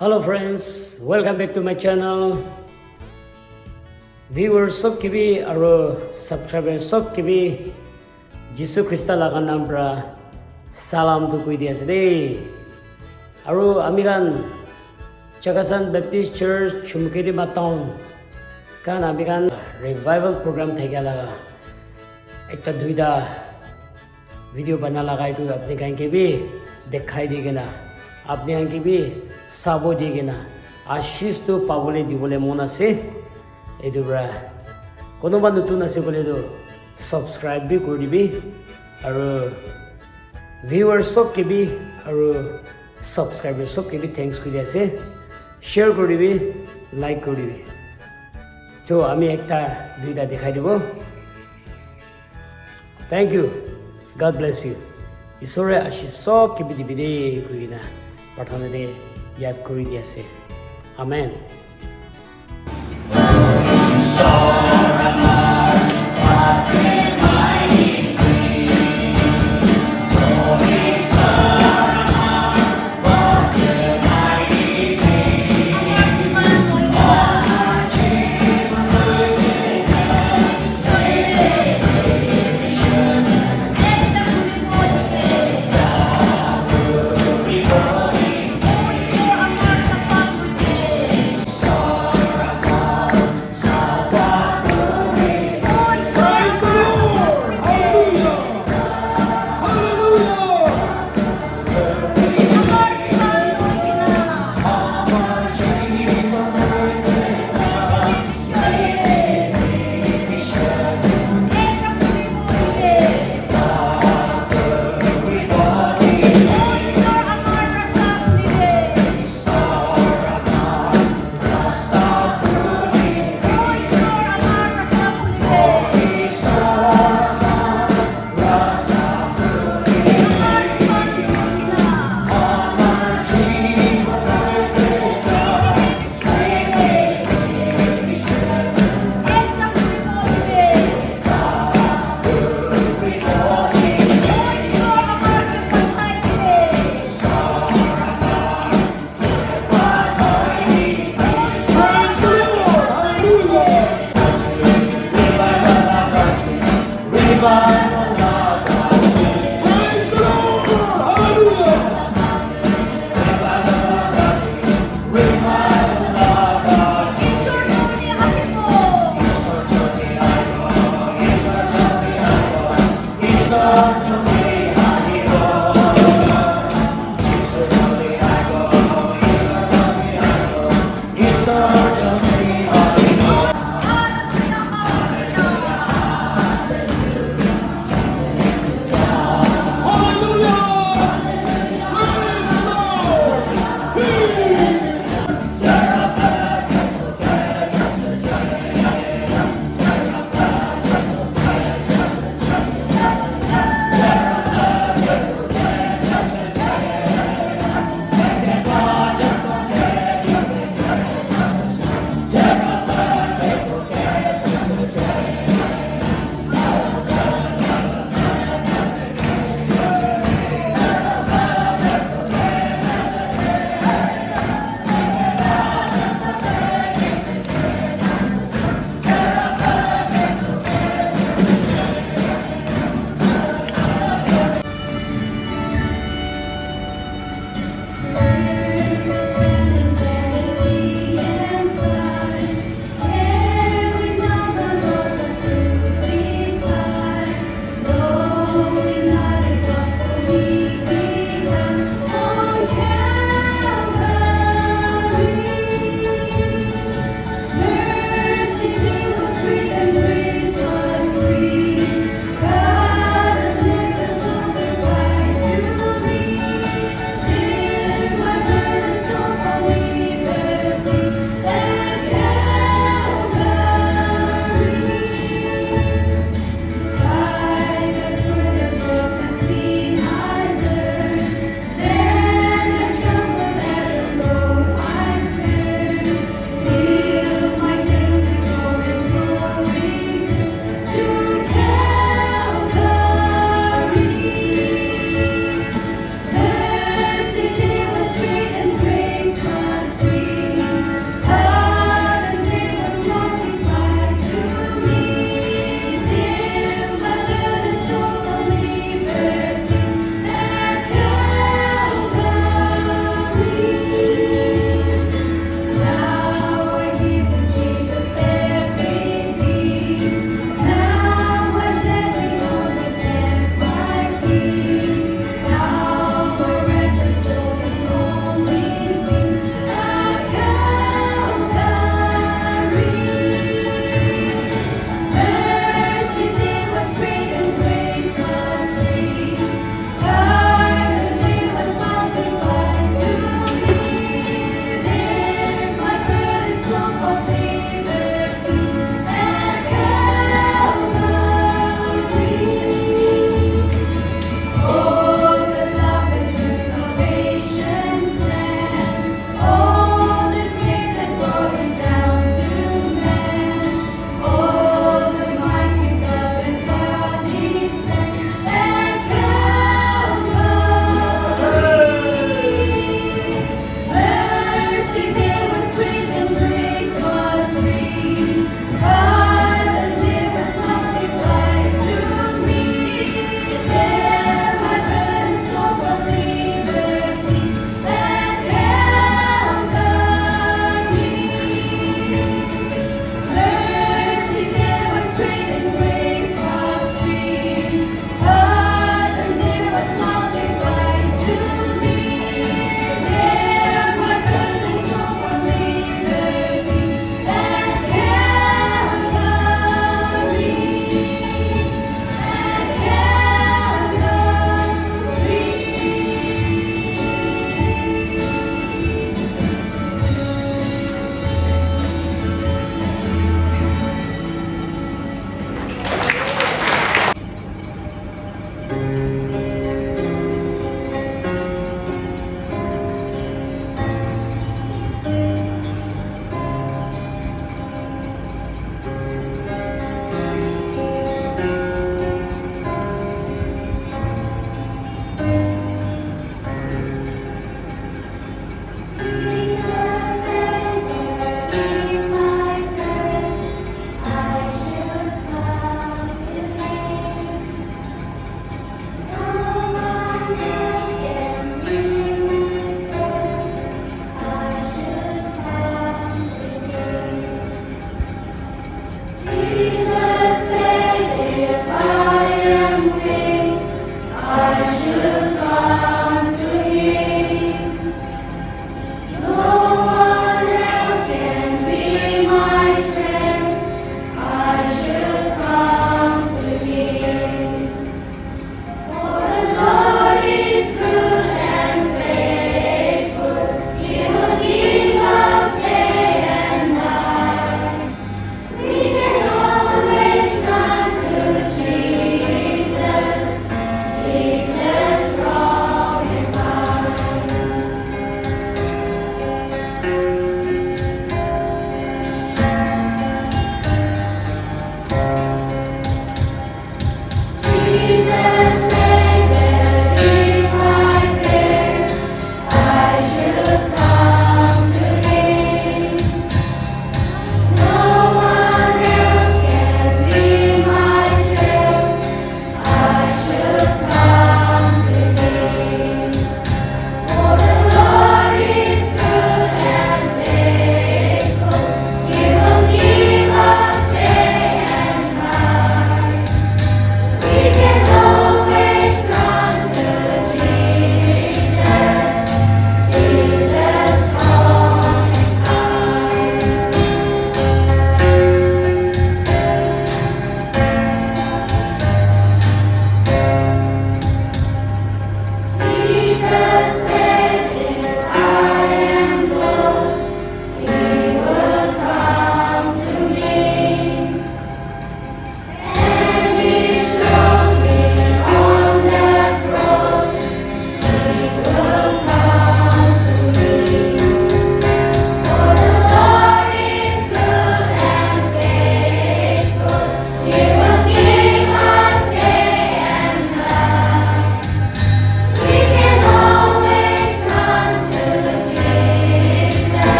Hello friends, welcome back to my channel. Viewers sab kibi aro subscribers sab kibi Jisu Krista laga naam pra salam tu koi dia ase. Aro ami kan Chakasan Baptist Church Chumkiri Town kan ami kan revival program thega laga ekta duida video bana laga itu apni kan ke bhi dekhai dege na apni kan ke bhi sabo dege na ashish to pabole dibole mon ase edubra kono bandu tun ase bole do subscribe bhi kori dibi aro viewers sok ke bhi aro subscribers sok ke bhi thanks kori ase share kori dibi like kori dibi to ami ekta duida dekhai dibo. Thank you. God bless you. Isore ashish sok ke bhi dibide kuina pathane de yad kori diase. Amen.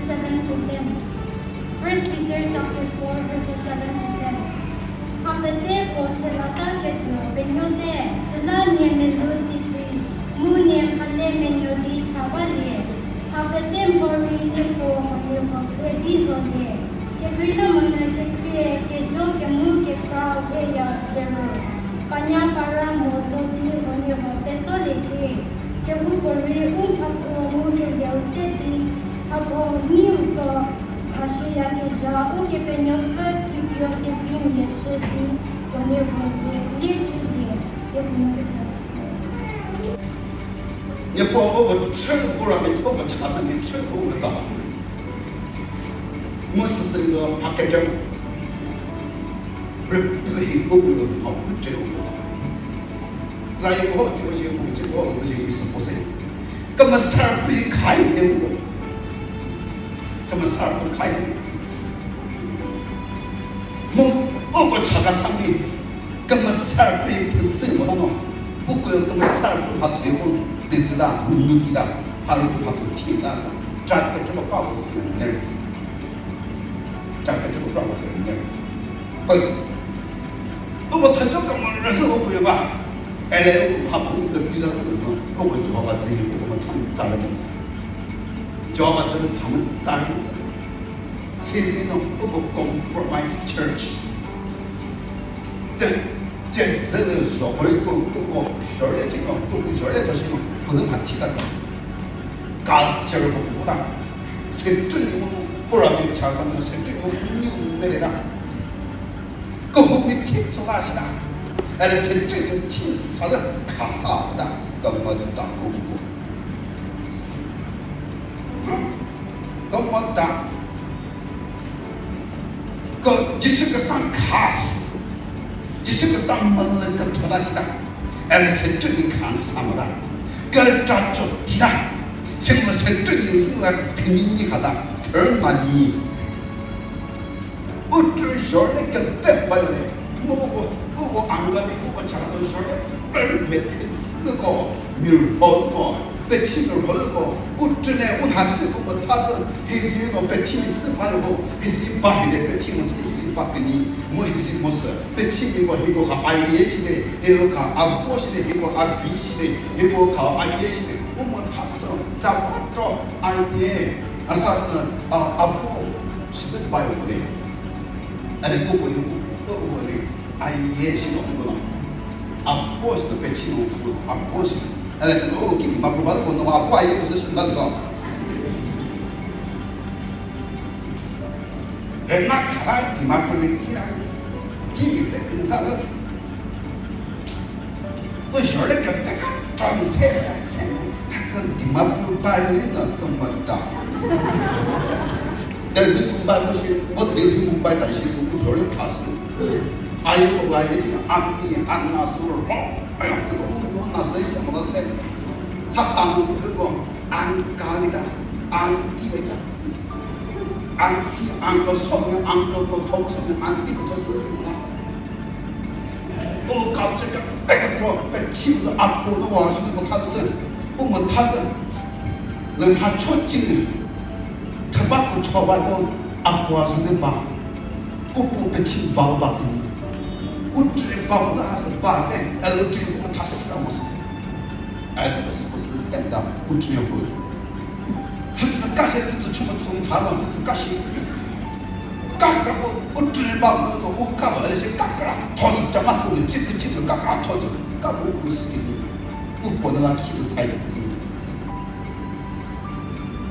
7 to 10. 1 Peter chapter 4 verses 7 to 10. Habete po telata ketno benyote sila niye melu titri mu niye khale menyo di chawaliye habete mori ne po mone mo kwebi zone ke brila mona ke kre ke jo ke mu ke ka we ya zero panya para mo so di mone mo peso leche ke bu pori phapo mu ke leo se di habo ni ko Ashia ke ja o ke penyo fat ki pyo ke pin ye cheti one mo ye le chiti ye no besa ye po o chen ko ra me o ba cha sa ni chen ko ga da mo se se ga pa ke jam re pu hi ko ko ma ku te o ga za ye ko ji o ji ko ji ko o ji is po se ka ma sa pu kai de o他们사람开的，뭐 어거 차가 상이, 그만 사람 그 쓰고 나노, 우거 그만 사람 하도 되고 되지다, 눈이다, 하루도 하도 티나서, 작게 좀 빠고 그러네, 작게 좀 빠고 그러네, 어이, 어거 탄적 그만 해서 어거 봐, 애래 하고 그 지나서 그래서 어거 저가 제일 보면 참 잘하는. 저와 저는 담은 쌀이서 세상에는 어버 compromise church这这个社会不学的这个都不学的东西不能还提到干劲儿不大是真的不然没查上是真的没得的够不会听说那些的而是真的听啥的卡啥的根本打不过咁打，个就是个上卡死，就是个上门那个托那些的，而是真的看啥么的，个抓住的的，现在是真有时候听你看的，特嘛你，我这小那个再不来，我安个的，我查到小的，本没得四个，没有好个。被气个好个，我真的我还这个我他是还是一个被气的自发的个，还是一把的被气我自己是把给你，我还是么事？被气一个靠阿爷系的，一个靠阿婆系的，一个阿弟系的，一个靠阿爷系的，我们他这找不着阿爷，啥是阿婆是的把我的，哎，我的阿爷是我的，阿婆是被气我的，阿婆是。这个我给你们不把这个弄啊，不也不是想那个。人那看你们不能听啊，听是跟啥子？我晓得个这个装菜啊，他跟你们不办理了，根本的。但是不办那些，我对你们办那些是不晓得卡是。还有个也听安利安那时候好，哎呀，这个我那时候什么都是那个，他当初那个安咖喱的，安地的，安地安个上面安个头上面安地个都是什么？我搞这个那个说，被欺负阿婆的话是那个他的是，我们他是人他出境，他把个炒饭都阿婆是那把，我不被欺负包把给你。我只保的还是保的，而这个他死了，哎，这个是不是真的？我只要不，夫子干些夫子全部从他了，夫子干些事情，干个我只保那种我干完那些干个啦，他是怎么说的？这个干他是干我不是的，我不能让体育赛的不是。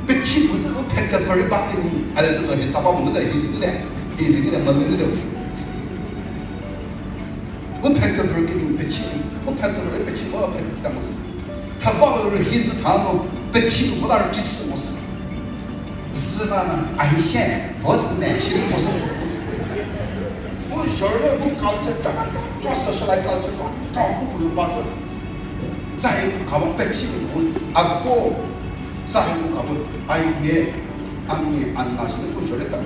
被体育这个拍个分儿把给你，还是这个你啥把我们的意思的，意思的我们的。我拍个分给你拍起，我拍个分拍起，我要拍给他们是。他把我黑是他们拍起，我那儿第四模式。是吧呢？安县我是南溪的模式。我小儿我搞这干，抓死来搞这个，照顾不了把子。再一个搞我拍起我阿婆，再一个搞我阿爷、阿妹、阿那些我小儿干，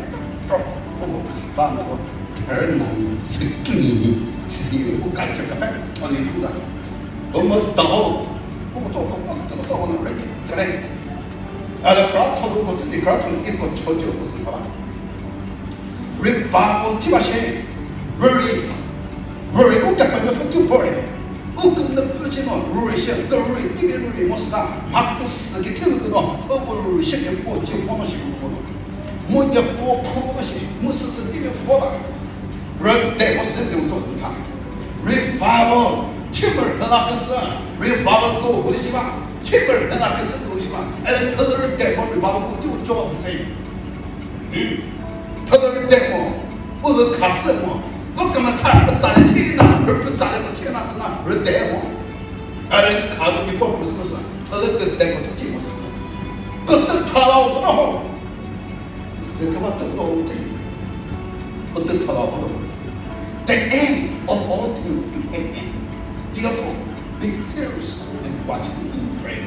我把那个儿男是给你。是不干这个饭，我跟你说的，我们到我做工，这个做工人家对不对？而克拉托的我自己克拉托的一个超级不是啥吧 revival 提把些 very very 我感觉很就 very 我跟那不仅呢 very 些跟 very 这边 very 我是啥马克思给听得到我 very 些个过就光是过了我也过破那些我是这边破吧人对我是这种做的他 revival 提本和那个是 revival 都不喜欢提本和那个是都喜欢而特别对我 revival 就做不成他的对我，我都卡死我，我干嘛啥不咋的天呐，而不咋的我天呐是哪，而对我，而卡住你我不是么事，他那个对我都听不是，我都他老不到，这个我都不到我这，我都他老不到。The end of all things is at hand. Therefore, be serious and watch and pray.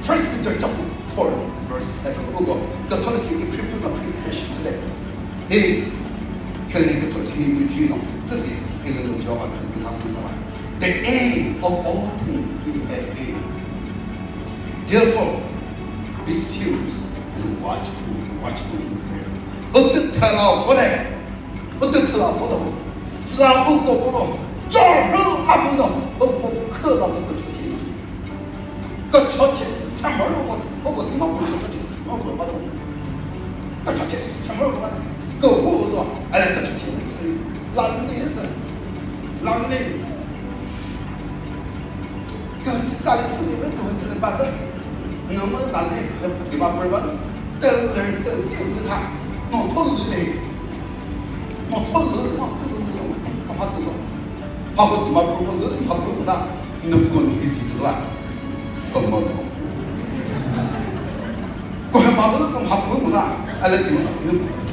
First Peter chapter 4, verse 7. 그거 가톨릭이 프리프가 프리케이션인데, 이 헬레니크 가톨릭 힘주의는 뜻이 헬레니크 저와 그 사실상은 the end of all things is at hand. Therefore, be serious and watch and pray. 어떻게 하라고? 스라브 거보로 저를 아무도 없고 크다고 그 처치. 그 처치 3월로 오고 니만 그 처치 3월로 받아. 그 처치 3월로 받아. 그 후서 알아 그 처치는 있어요. 람리에서 그 진짜는 뜨는 그 진짜 봐서 너무 람리 그 니만 벌반 뜨는 다. 너 토르네. 뭐 토르는 좀 받고서 하고 니만 벌반은 하고다. 너건 있으라. 그뭐 거기 말로는 좀 하고보다 알레티는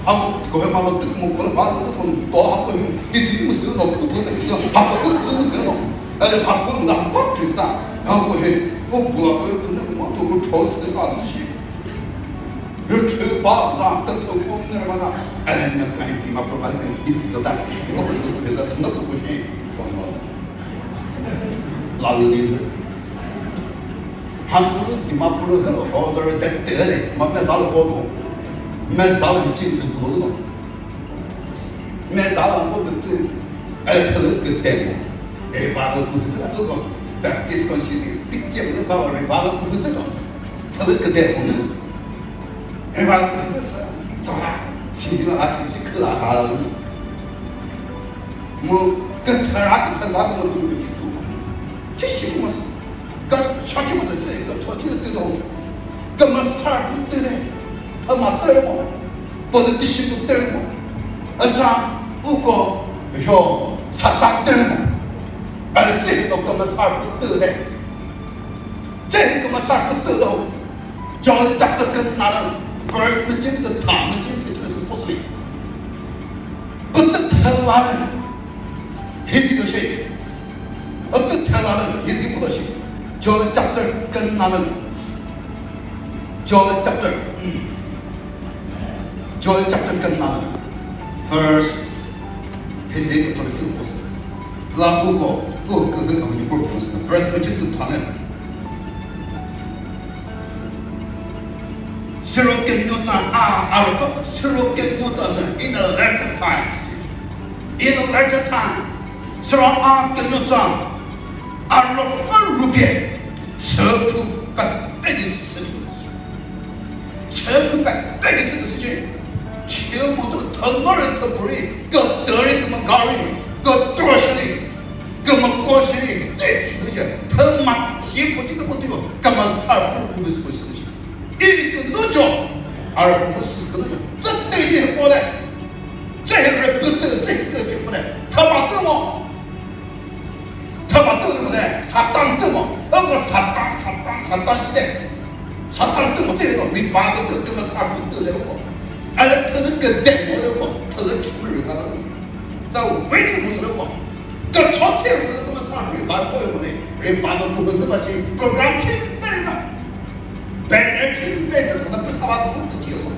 하고 거기 말로 듣고 뭐 그걸 말로도 또 하고 이게 무슨 없고 그거는 그죠 하고 무슨 너 알레 바꾸는 거 같으다 하고 해 뭐가 근데 뭐또 초스를 안 지시 이렇게 봐라 또 공부를 받아 알레는 그 이마 프로바이딩 있었다 이거 그래서 돈 넣고 해 그거 랄리스 한국은 디마프로 해서 어저를 때때 막내 살을 보고 내 살을 찍는 거는 내 살을 보면 그 알터를 그때고 에바가 그것을 그거 백티스 컨시스 빅잼을 봐봐 에바가 그것을 저를 그때 보면 에바가 그것을 저라 지금 아침씩 클라 하라고 뭐 그터라 그터서 그거 보면 있어 티시 뭐 그 처치면서 그 처치를 때도 그만 살고 때네 더만 때고 보는 뜻이고 때고 아사 우고 혀 사탕 때고 알지 또 그만 살고 때네 제 그만 살고 때도 저 잡고 끝나는 first begin the time begin to supposedly but the telling 히지도시 어떤 telling 히지보다시 저 짝들 끝나는 저 짝들 first 해석이 더 쓰고 있어. 라고고 그거 가면 이걸 보면서 first begin 타는 새롭게 요자 알고 새롭게 요자서 in a later time 새로운 요자 알로 루피에 처부가 떼기 쓰는 것이지 처음부터 더 노래 더 부리 그 더리 그만 가리 그 드러시니 그만 꼬시니 떼지 더막 기쁘지도 못해요 그만 살고 부르고 있으지 이리 늦어 알고 무슨 그러죠 썩들지 보내 제일 끝에 제일 보내 더 맞고 더만 뜨는데 사탄 뜨고 어그 사탄 시대 사탄 뜨고 쟤는 리바가 뜨면 사탄 뜨려고 알아 터는 그때 뭐라고 터는 춤을 가는 자 웨이트 무슨고 그 초태를 그러면 사탄 리바 보여보네 리바가 보면서 같이 프로그램 팀별가 밴드 팀별가 그만 사와서 또 지어서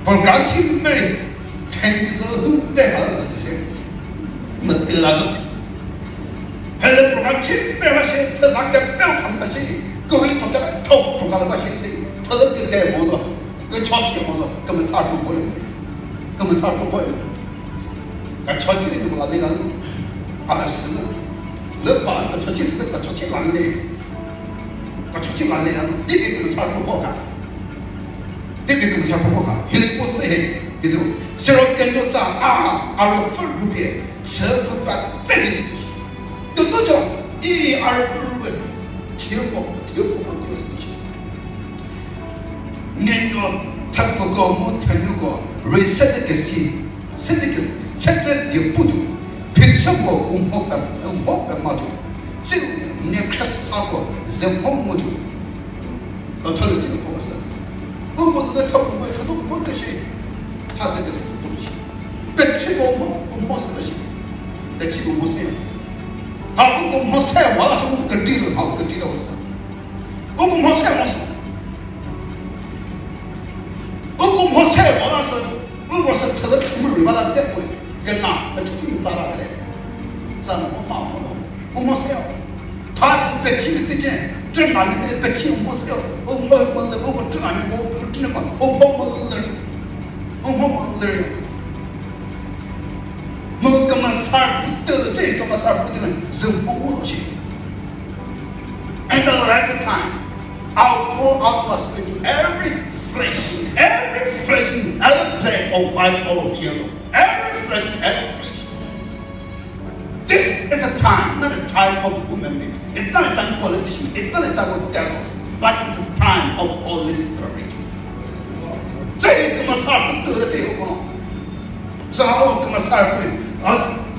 프로그램 팀별 생기도 흥대하는 짓이 뭐 뜨라서 헬레 프로그램 팀별가 시 터상가 뼈 감다시 各位同志们，透过不干的把学生，他都跟带摸着，跟朝天摸着，根本啥不会，根本啥不会。但朝天就把那人，还是的，那把个朝天是个朝天完的，个朝天完的人，这边根本啥不好看，这边根本啥不好看。现在不是嘿，就是虽然跟着咱而分不别，扯不把带的是，有那种一而不闻。听不的事情，你要他不搞木他那个瑞色的个些，甚至的不懂，凭什么我们嘛就，只有你看啥个人么就，到头来这个不是，我们那个他不会，他那么个些，他这个是不行，别去我们是这些，别去我们这样。好，我们菜完了是我们地了，好，地了我是，我们菜完是，我们菜完了是，我是特别出门把它接回，跟哪，那出去咋了的？咱们我妈我们菜，他只别提那个钱，这哪里别提我们菜，我这哪里我真的嘛，我人。我根本啥不得罪，根本啥不得了，人不我东西。And the right time, I'll pour out my spirit to every flesh, every plague of white or yellow, every flesh. This is a time, not a time of women beings. It's not a time of politicians. It's not a time of devils, but it's a time of Holy Spirit. 这根本啥不得了，这个光。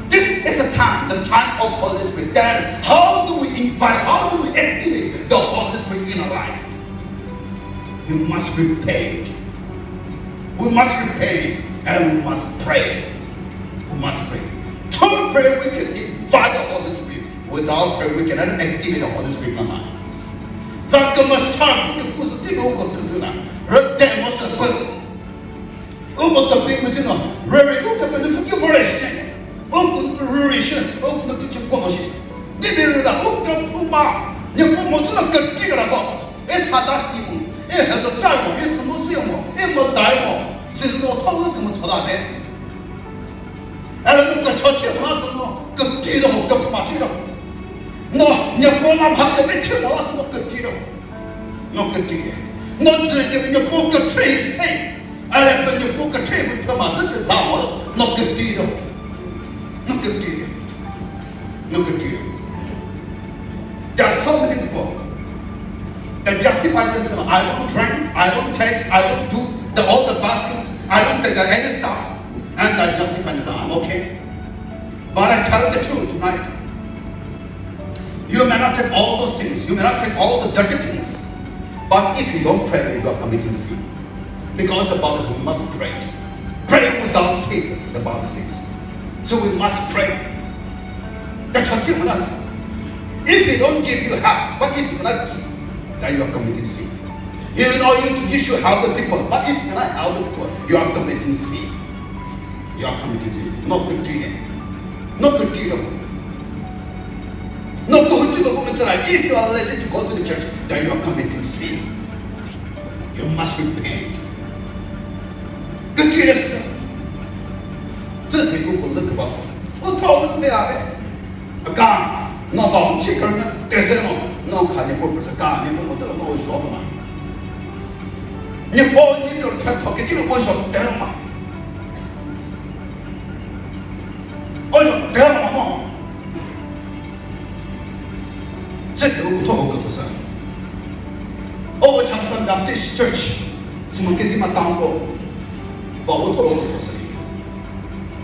This is a time, the time of Holy Spirit. Then how do we activate the Holy Spirit in our life? We must repent. We must repent and we must pray. We must pray. To pray, we can invite the Holy Spirit. Without prayer, we cannot activate the Holy Spirit in our life. 자, 그 사람 그 무슨 때문에 오고 뜻으나, 그때 무슨 그 어떤 비밀지는 very good forgiveness. 어떤 relation, 어떤 빛이 보너시. 네 비밀이다. 어떤 부마, 네 부모들은 그 찌그라고. 에 사다 기분, 에 해도 짧고, 에 통로수요 뭐, 에 달고, 지금도 통로 그면 더다돼. 에는 그 저체 나서 그 찌르고 그 부마 찌르고. 네 부마 밖에 밑에 나와서 그 찌르고, 그 찌르고. 너 지금 네 부모 그 트레이스. I when you book a trip with Thomas, this is how not good deal. Not good deal. Not good deal. There are so many people that justify themselves. I don't drink, I don't take, I don't do all the bad things, I don't take any stuff, and I justify themselves. I'm okay. But I tell the truth tonight. You may not take all those things, you may not take all the dirty things, but if you don't pray, you are committing sin. Because the Bible says we must pray. Pray without ceasing, the Bible says. So we must pray. If he don't give you half, but if you cannot give, then you are committing sin. He will allow you to issue help the people, but if you cannot help the people, you are committing sin. You are committing sin. Not good deal. Not good deal. Not good deal. If you are lazy to go to the church, then you are committing sin. You must repent. 跟这个是，这是一个不能的吧？我讨论这样的，干，那到我们去跟人得什么？那看你不是干，你不我这个我说的嘛？你包你就是看他给这个我说得了嘛？我说得了嘛？这是我讨论的是，我常常讲这是 church， 怎么给你们当过？ 把我透露出来，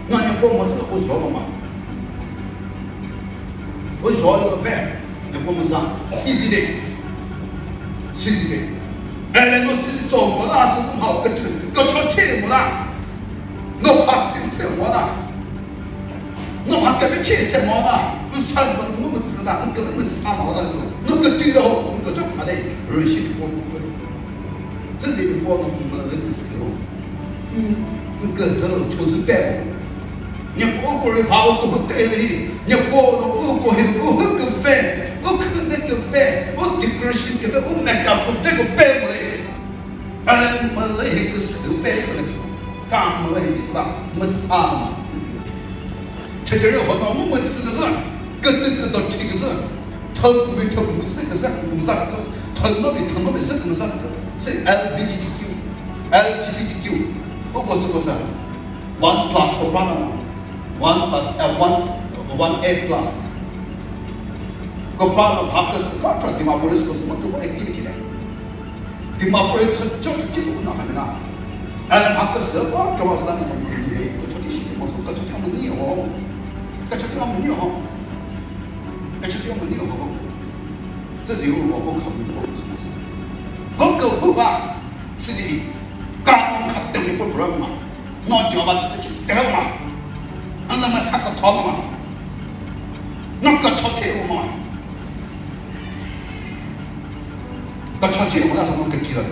那你帮我这个我说了嘛？我说了个饭，你帮我上，easy的，哎，我是中国啦，是不好个成，个成题目啦，我发现什么啦？我怕根本听什么啦？我啥时候我们知道，我根本啥毛的时候，我个对了，我个就怕的，人心的过不分，这是一个我们人的时候。 个头就是白我，你我个人把我个不对的，你我个黑，我个饭，我可那个饭背，我decoration这个我没干过这个背不嘞，俺们那个手背上的皮，干么嘞你知道没啥嘛？这点人我讲我们这个人，跟到这个人，他没是个啥公啥子，他那没是公啥子，是 LGBTQ，我是个啥？1 plus for brother 1 plus one A plus。个巴勒帕克斯卡特，迪马波利斯个什么都不 activity 的，迪马波利他就是进步那还没呢，哎，帕克斯个主要是那个努力，个出去是怎么说？个出去努力哦，个出去努力哦，个出去努力哦，这是有我考虑过什么事？我搞不吧，是的，刚看等于不准嘛，那就把自己得嘛，那么啥个套嘛，那个出去嘛。个出去我那什么跟提了的，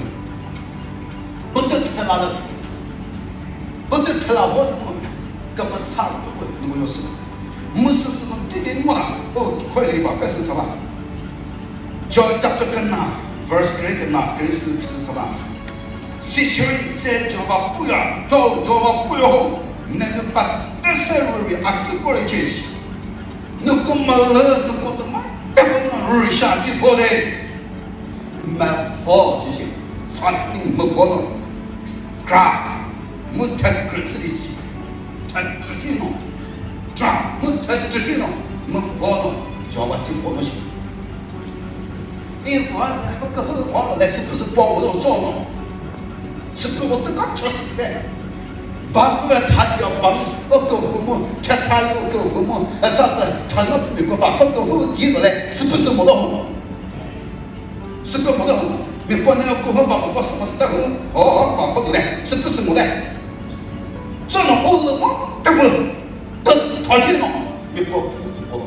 不得太拉了，不得太拉我怎么根本啥都不会，如果有事，没事什么对对我啦，哦，快点吧，该是什么？就จับกันนะ first grade กันนะ grade 是什么？是学在就把不要，就把不要，那个把这些人啊，给过来解释，那个嘛了，那个的嘛，那个那日下去过来。没佛这些 fasting 没佛了 ，gra 没太格子的事，他直接弄 ，gra 没太直接弄，没佛了，叫我进佛东西。因为我个很好来是不是帮我的做弄，是给我这个确实的，把我他掉帮我个父母，吃啥我个父母，啥是他那美国把我个父提过来，是不是没得好？是个没得好，美国那个过后把我什么事的哦，把我的来，是不是没得？这种欧日嘛，对不对？他这种美国不是报了，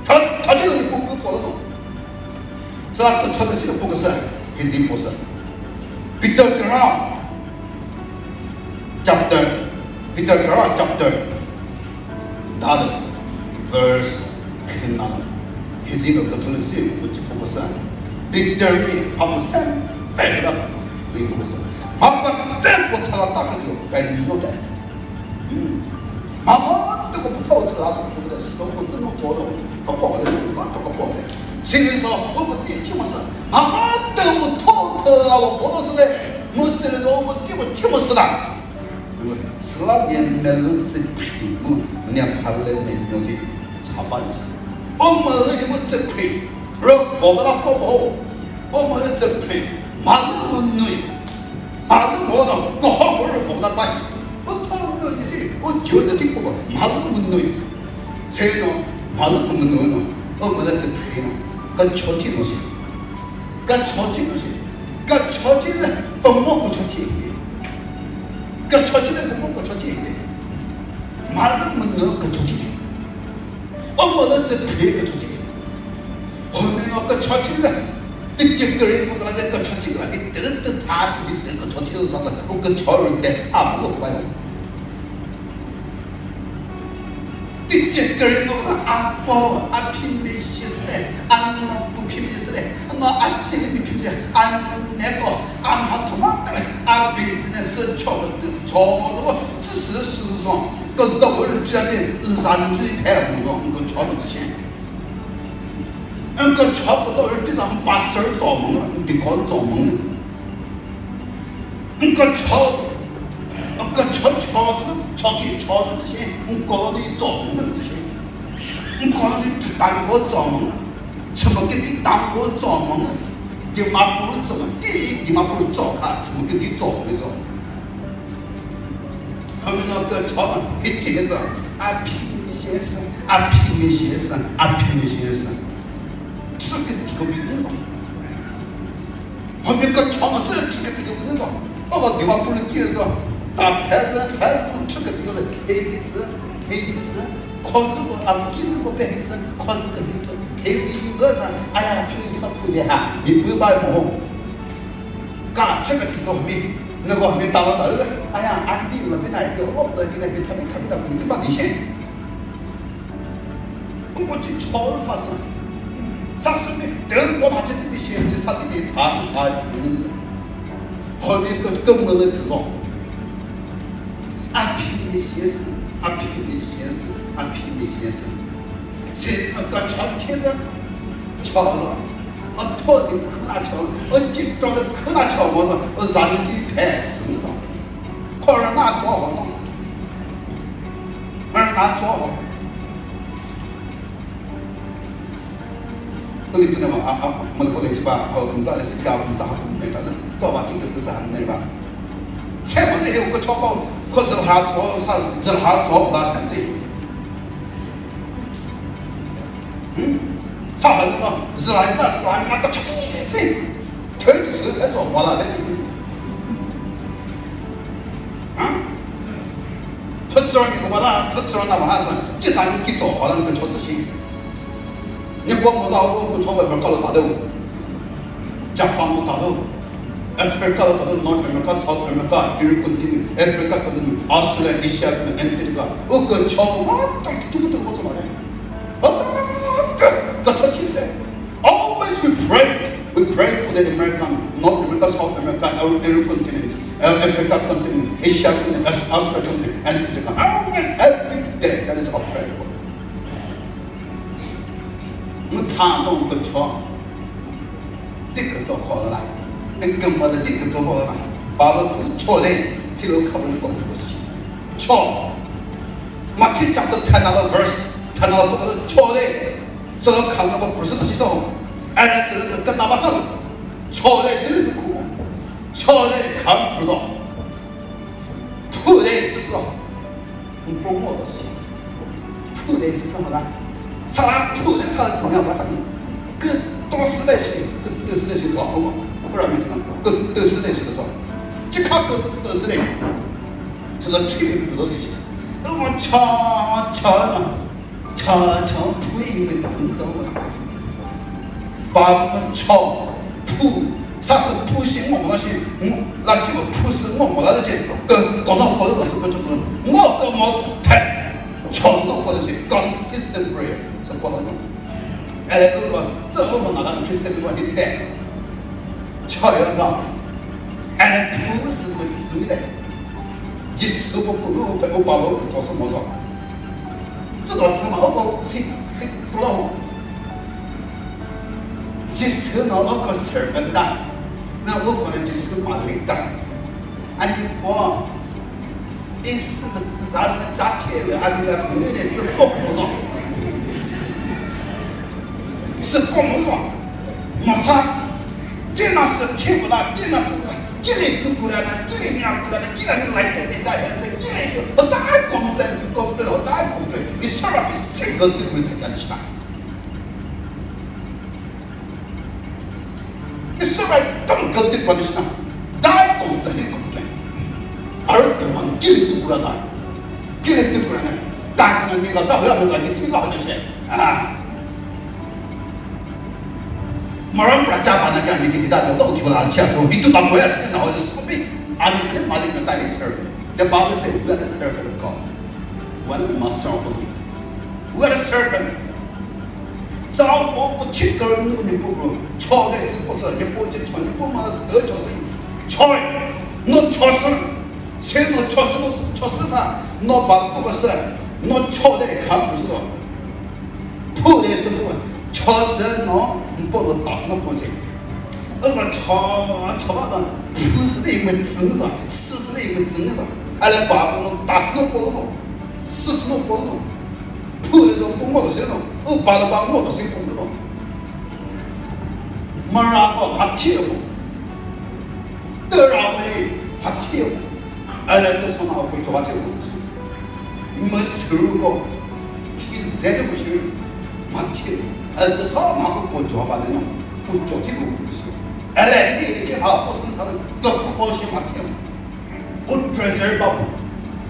他这种美国不是报了，是吧？他的这个不是，也是不是。Peter Graham chapter 大的 verse 看哪？还是一个可能是我就不是 ，victory 他不是反的，对不是？他不但不他大个就反的不的，妈妈这个不掏他这个对不对？生活怎么做的？他不好的是吧？这个不好的，所以说我们年轻么是，妈妈都不掏他我不都是的，我是那个我听不是的，对不对？是那年没有这屏幕，年拍了年有的差半些。我们有么这配，而我把它好不好？我们有这配，马路内，马路我的，我好不是我那买，我讨论一句，我就这听不过，马路内，车呢，马路内呢，我们的这配呢，跟朝天东西，跟朝天东西，跟朝天人不摸不朝天的，跟朝天人不摸不朝天的，马路内跟朝天。我们是配个出去，后面那个出去了，这几个人我跟他讲个出去了，你得踏实的得个出去上了，我跟超人得啥不管用。这几个人我跟他阿宝阿拼命些事嘞，阿那不拼命些事嘞，那阿这个你拼命，阿那个阿他他妈的嘞，阿别人呢是瞧的只是事实上。跟到我这些染罪派工作，跟瞧的之前，跟瞧不到人这张把事儿造梦了，你得搞造梦了，跟瞧的之前，你搞的造梦了之前，你搞的当我造梦了，怎么给你当我造梦了？你妈不如做，第一你妈不如做他，怎么给你造梦了？他们那个朝给介绍阿平先生，阿平先生，这个比什么？后面个朝嘛，这个那种，我把对方不能介绍，打牌子这个这个黑色，可是个啊，今日个白色，可是个黑色有热上，哎呀，平时个不厉害，你不要把我，干这个后面。那个还没打了，哎呀，安迪了，没那一个，我不给他给他没看到，你干嘛你先？我这超他是， 사슴이 뜬거 맞은 듯이 시험이 사람들이 다 쓰는 거죠. 어느 그 끝물을 주소. 아피미 시에스, 아피미 시에스, 아피미 시에스. 세상과 전체에서 쳐서 어떻게 크나 쳐, 어찌 좀 크나 쳐서 어사든지 배습니다. 코로나 좋아, 얼마 좋아. 근데 그냥 뭐 거기 집아 검사를 쓰니까 검사하고 내가 저와 기계에서 하는 내가 세 번째 해온 거 저거 그것을 하죠 사 하죠 나 생지 사하니까 스라이나 그 저기 저기 저기 좀 와라 되니 첫째는 이거 봐라 첫째는 나 봐서 지상이 기도 하는 그 첫째你光我到我朝外面搞了大豆，加帮我大豆，Africa 了大豆，North America、South America、Europe continent、Africa continent、Australia、Asia、Antarctica，我个朝啊，这个都我做嘛的，个他其实 always we pray for the North America、South America、Europe continent、Africa continent、Asia continent、Australia continent、Antarctica，always every day that is our prayer. 我谈弄个桥，这个做好了啦，那根本是这个做好了啦，把我桥的谁都看不懂这个事情。桥，马天讲的谈那个 verse， 谈那个桥的，这个看那个不是那些什么，哎，这个是跟哪把上，桥的谁都苦，桥的看不懂，土的是个，中国的事情，土的是什么呢？사람 부대 사람 정해 와서니 그 뜻을 그 뜻을 내시 더 하고 그러면 그 뜻을 내시 더 즉각 그 뜻을 내 저는 책임을 들었지 너무 차차 부인을 진정을 바보는 부 사서 부신 뭐 것이 나 지금 부신 뭐 뭐라지 그 너는 거는 것을 그쪽은 뭐그 못해 저도 거든지 consistent prayer 是不能用。哎，这个这我们哪个去设立问题是的？教育上，哎，不是个自的，即使我把我做什么做，这种他妈我去不让，即使那我个事儿笨蛋，那我可能就是把领导，啊你不。你是个自杀那个家庭的，还是个女的，是不不爽，是不不爽，没啥，这那是听不到，这那是，这里都过来了，这里娘过来了，这里来的没带还是这里就我大公平，我大公平，你什么比这个都不太讲的强，你什么更高的关系呢？大公平，公平。알았더만 끼리 뚜꾸라나 끼리 뚜꾸라나 딱하는 네가 싸우려면 가게 네가 하듯이 말은 브라자바나 그냥 이게 기다려 너 어떻게 안 치아서 이도 나 뭐야 지금 나와서 소비 아니 그냥 말리면 다 is servant the Bible says we are the servant of God we are the master of God we are the servant sao có chiếc cờ nó cũng nhiều rồi cho cái sự có sở nhiều bộ trên cho những bộ mà đỡ cho sự cho nó cho sự 세노 초스사 너 바꾸었어 너 초대 가고서 포레스도 초스 너 뭐도 다스노 보지 얼마 초가다 부스에 있는 증거 스스에 있는 증거 알아 바꾸는 다스노 보고 스스노 보고 포레도 공부도 세노 바로 방법도 세 공부도 말하고 합치고 떠라고 해 합치고 알레도 손하고 좋아지고 뭐 서고 기세도 보시면 맞지 알레도 사람하고 뭐 좋아하는 뭐 좋기고 그러시오 알레 이게 아 무슨 사람 또 코시 맞대요 못 프레저버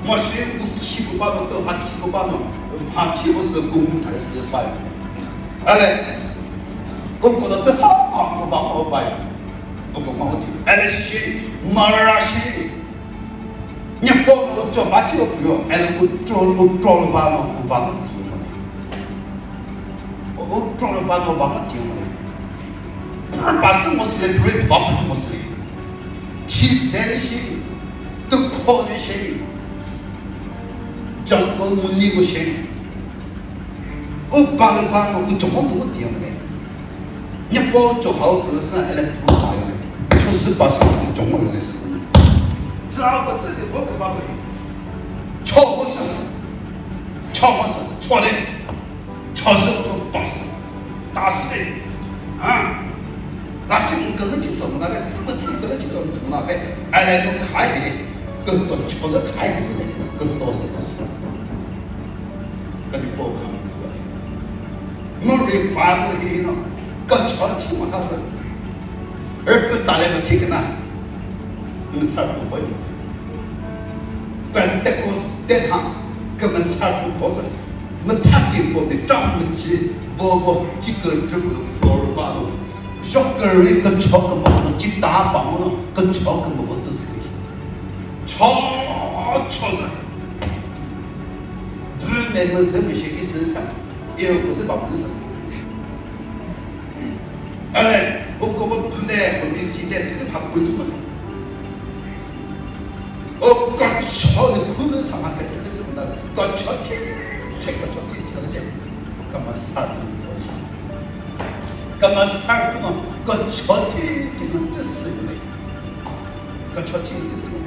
뭐시 웃기고 봐도 또 맞히고 봐도 맞히고서 공부 잘했어요 봐요 알레 그거도 또 사람하고 봐도 봐요 그거 뭐 어떻게 알레시 말라시 nhằm cho phát triển của em control ba nó cũng vào một 我装了把我把我丢了，不是把什么事情对把什么事情，提升的些都可能些，讲个我那个些，我把了把我怎么都丢了，你包做好个事，还来不打了，78%中国人的事情，只要我自己我可把我错不是，错的。超市我打死，打死的啊！那这种个人去做那个，怎么个人去做那个？哎来都开的，更多瞧着开的，更多是事情，那就不好看了。我这发布的呢，搞瞧听嘛他是，而不咋来个听个呢，我们啥不会，本德国是德行，根本啥不负责。我他给我的丈夫去，我几个这个佛尔巴罗，小个人跟超个么，几大帮了，跟超个么都是的，超的，不那么什么些一身上，也不是把不是。哎，我不带，我们现在是跟他不同的，我搞超的可能上嘛，肯定是不的，搞超天。这个叫对条件，干嘛啥都不想，干嘛啥不能？搞朝廷这个的事情，搞朝廷的事情，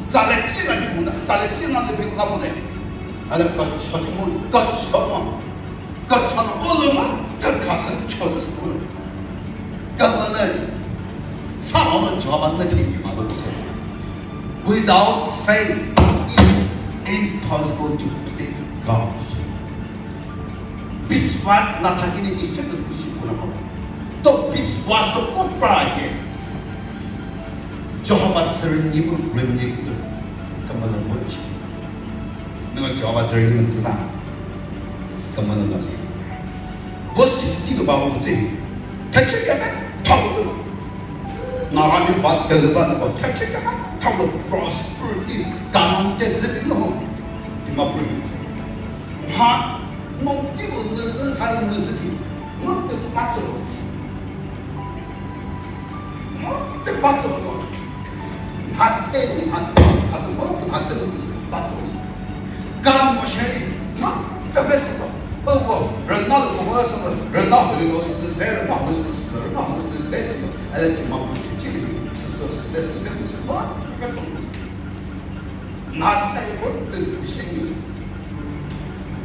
咋来济南的不能？咋来济南的不能？俺来搞朝廷，搞朝嘛，我了嘛，这开始朝的是不能，干嘛呢？啥我们叫把那便宜嘛都不是 ，without faith is impossible to please God. विश्वास न थाकिने ईश्वरको खुसी हुन पर्छ तो विश्वासको कोप्राए जहबा जरिनिमु रेमनिमु कमला भोज नंगा जहबा जरिनिमु tsना कमला लाले वो सिद्धिको बाबु चाहिँ ठ्याक्कै ठाउँको नारायण बात दलबा ठ्याक्कै ठाउँको prosperity कानुन चाहिँ न दिमापुर हाँ नौकरी बोलने से सारे बोलने से भी मत बात चलो हास्य मत हास्य बात चलो काम मशे मत कभी चलो वो人闹的我什么人闹的都是别人闹的是死人闹的是类似的哎嘛这个是类似的东西我这个怎么那是那个的现有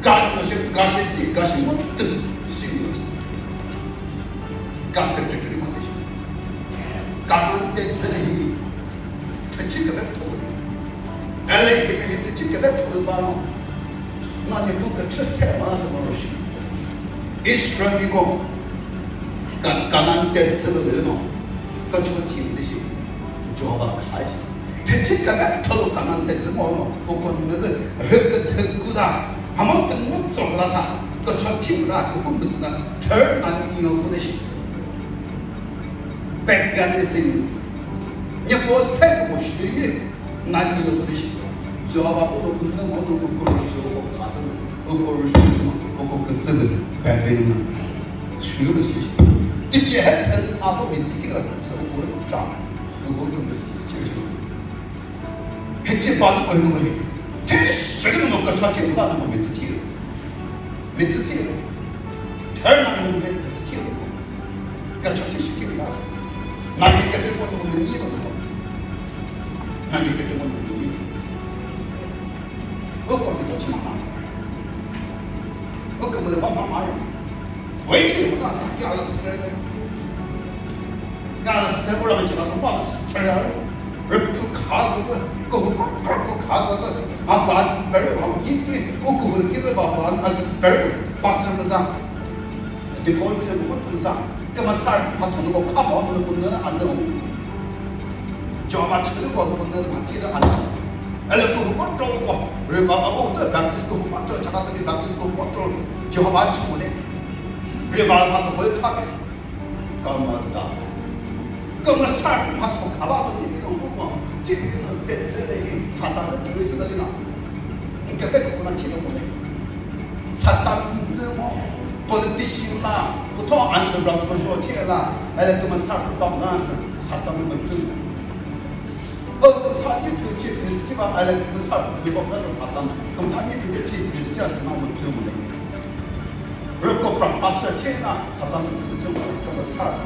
가시 못 신경 깜짝들이 못하지 가만데 전에 터치가 배터리 엘레게 터치가 배터리 바로 나는 누가 쳤어 맞아 모르시 이스라엘이고 가만데 전에 가지고 팀듯이 저가 가지 터치가 배터리 가만데 전에 뭐 그거는 흑흑구다 아무것도 못 쏘고라사 그 저팀이다 그건 못나 덜 나뉘어 보내시 백간에서 뭐 새고 쉬기 나뉘어 보내시 저하고도 근데 모두 그걸 쉬고 가서 그걸 쉬서 그거 그쯤은 배배는 쉬는 시시 이제 했던 나도 미치기가 없어 그걸 자 그거 좀 제가 했지 봐도 거는 거지 저기는 뭔가 저한테 못하는 거 멘트티요. 털나는 거 멘트티요. 그러니까 저한테 쉽게 나서 나게 곁에 보는 거 이해도 못 나게 곁에 보는 거 이해. 어깨 더 치마. 어깨 뭐래 밥밥 마요. 왜 이렇게 못 나서 야를 쓰게 돼. 야를 쓰고라면 제가 선발 쓰려요. 그 가서 그 가서 아빠스 베르 하고 기기 오고를 기도 봐봐 아스 베르 바스면서 디콜트를 못해서 그만 맞는 거 카바는 거는 안 되고 저 맞추는 거는 맞지도 않아 알고 그거 또 그리고 저 바티스 거 맞죠 자가서 바티스 거 맞죠 저 맞추고 돼 그리고 봐도 거기 가게 까만다 그만 살 맞고 가봐도 되는 거고 기는 때전에 사탄은 들을 생각이나 그러니까 그거나 치는 거네 사탄은 뭐 politician 부터 안 들어 그저 티라 알아 그만 사람 방나서 사람을 못 타니 표치 프리스티바 알아 그 사람 비법나서 사람 그럼 타니 표치 프리스티아 스마트 표물에 그렇고 프라파스 티나 사람을 좀 살아